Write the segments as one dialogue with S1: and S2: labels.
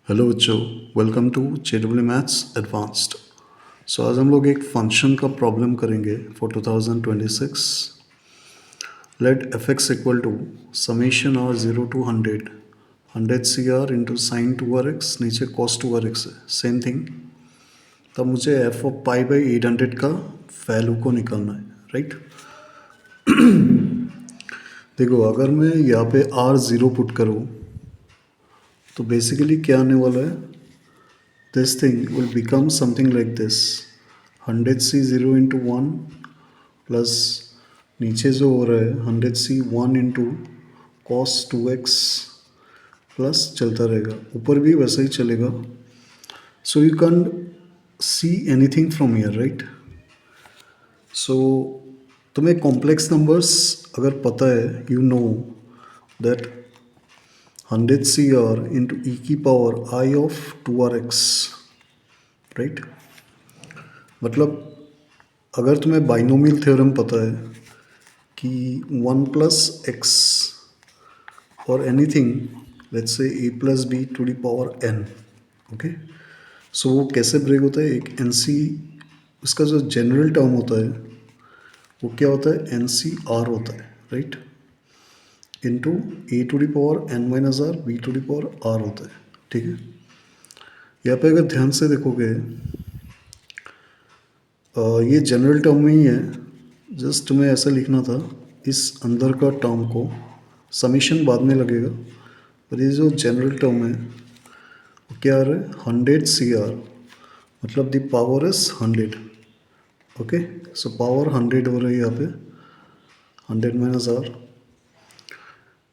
S1: Hello बच्चों, welcome to JW maths advanced. So आज हम लोग एक फंक्शन का प्रॉब्लम करेंगे for 2026। Let f x equal to summation और 0 to 100 100 CR into sine 2RX, नीचे कॉस 2RX है, सेम थिंग। तब मुझे एफ ऑफ पाई बाई 800 का वैल्यू को निकालना है, राइट। देखो, अगर मैं यहाँ पे R0 पुट करूँ तो बेसिकली क्या आने वाला है, this thing will become something like this 100C 0 into 1 plus नीचे जो हो रहा है 100C 1 into cos 2x plus चलता रहेगा, ऊपर भी वैसा ही चलेगा। So you can see anything from here, right. So तुम्हें कॉम्प्लेक्स नंबर्स अगर पता है, you know that 100CR into e की power I of 2RX, right. मतलब अगर तुम्हें बाइनोमियल थ्योरम पता है कि 1 + x और anything let's say a+b⁴n, okay. सो वो कैसे ब्रेक होता है, एक NC, उसका जो जनरल टर्म होता है वो क्या होता है, NCR होता है, राइट, इंटू a⁴n−r b⁴r होता है, ठीक है। यहाँ पे अगर ध्यान से देखोगे ये जनरल टर्म में ही है, जस्ट तुम्हें ऐसा लिखना था इस अंदर का टर्म को, समीशन बाद में लगेगा, और ये जो जनरल टर्म है वो क्या आ रहा है, 100CR, मतलब the power is 100, okay. So power 100 हो रही है यहाँ पे, 100 - r।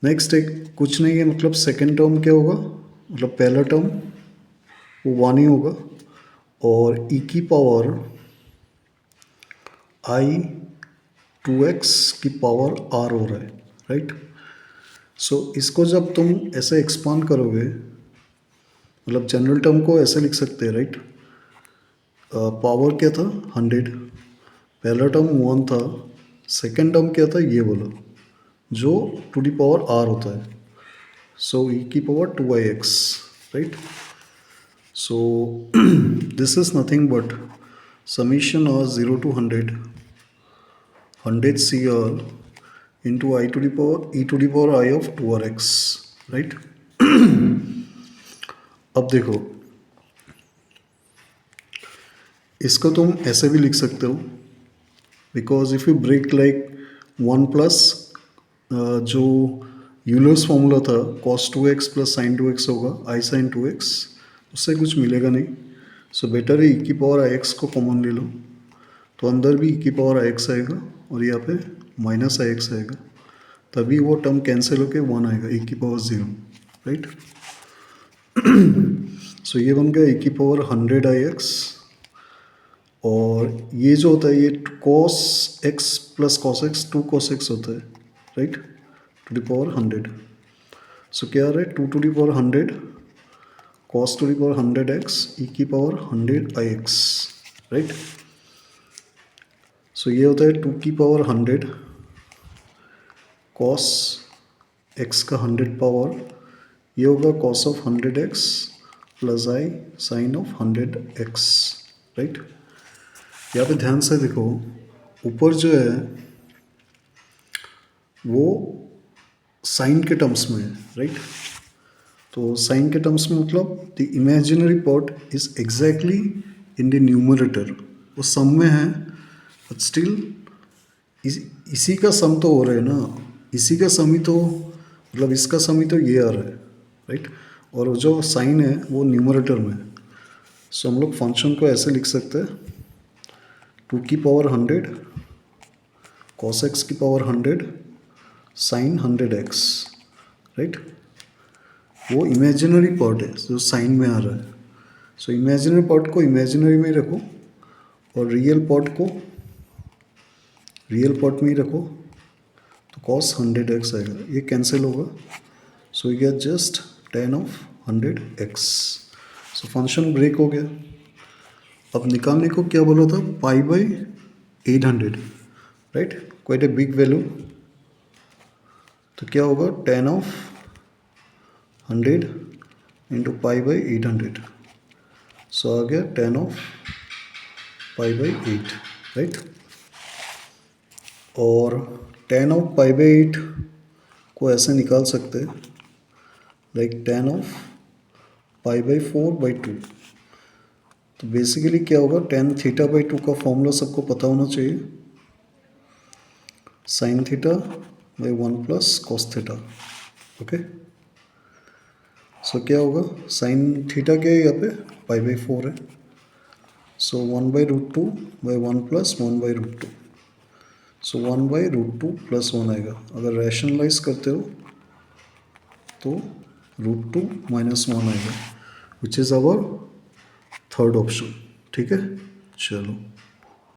S1: नेक्स्ट एक कुछ नहीं है, मतलब सेकेंड टर्म क्या होगा, मतलब पहला टर्म वो 1 ही होगा, और e की पावर I 2x की पावर r हो रहा है, राइट। सो इसको जब तुम ऐसे एक्सपांड करोगे, मतलब जनरल टर्म को ऐसे लिख सकते हैं, राइट। पावर क्या था, 100, पहला टर्म 1 था, सेकेंड टर्म क्या था, ये बोलो, जो टू दी पावर r होता है, सो e की power 2ix, right. So this is nothing but summation of 0 to 100CR into e⁴ I of 2RX, right. अब देखो, इसको तुम ऐसे भी लिख सकते हो, because if you break like 1 plus जो यूलर्स फॉर्मूला था cos 2x plus sin 2x होगा I sin 2x, उससे कुछ मिलेगा नहीं। सो बेटर है e की पावर ix को कॉमन ले लो, तो अंदर भी e की पावर ix आएगा और यहाँ पे -ix आएगा, तभी वो टर्म कैंसिल होके 1 आएगा, e की पावर 0, राइट। सो ये बन गया e की पावर 100ix, और ये जो होता है ये cos x plus cos x 2 cos x होता है, राइट, टू द पावर 100। सो क्या आ रहा है, 2 to the power 100 cos to the power 100x e की पावर 100ix, राइट। सो ये होता है 2 की पावर 100 cos x का 100 पावर, ये होगा cos of 100x plus I sine of 100x, right. यहाँ पे ध्यान से देखो, ऊपर जो है वो साइन के टर्म्स में है, राइट। तो साइन के टर्म्स में मतलब the imaginary part is exactly in the numerator, वो सम में है, बट स्टिल इसी का सम तो हो रहा है ना, इसी का सम ही तो, मतलब इसका सम ही तो ये आ रहा है, राइट। और वो जो साइन है वो न्यूमरेटर में है। सो हम लोग फंक्शन को ऐसे लिख सकते हैं, 2 की पावर 100 cos x की पावर 100 साइन 100x, राइट। वो इमेजिनरी पार्ट है जो साइन में आ रहा है। सो इमेजिनरी पार्ट को इमेजिनरी में ही रखो और रियल पार्ट को रियल पार्ट में ही रखो, तो cos 100x आएगा, ये कैंसिल होगा। So you get just tan of 100x। So function break हो गया। अब निकालने को क्या बोला था, pi by 800, right, quite a big value. तो क्या होगा, tan of 100 into pi by 800, so आ गया 10 ऑफ पाई बाई 8, राइट। और 10 ऑफ पाई बाई 8 को ऐसे निकाल सकते हैं, लाइक 10 ऑफ पाई बाई 4/2। तो बेसिकली क्या होगा, 10 थीटा बाई 2 का फॉर्मूला सबको पता होना चाहिए, sine theta by 1 plus cos theta. Okay, so क्या होगा, साइन थीटा क्या है यहाँ पे, पाई बाई 4 है, सो 1/√2 बाई 1 प्लस 1/√2, सो 1/√2 प्लस 1 आएगा। अगर रैशनलाइज करते हो तो √2 माइनस 1 आएगा, which is our third option. ठीक है, चलो।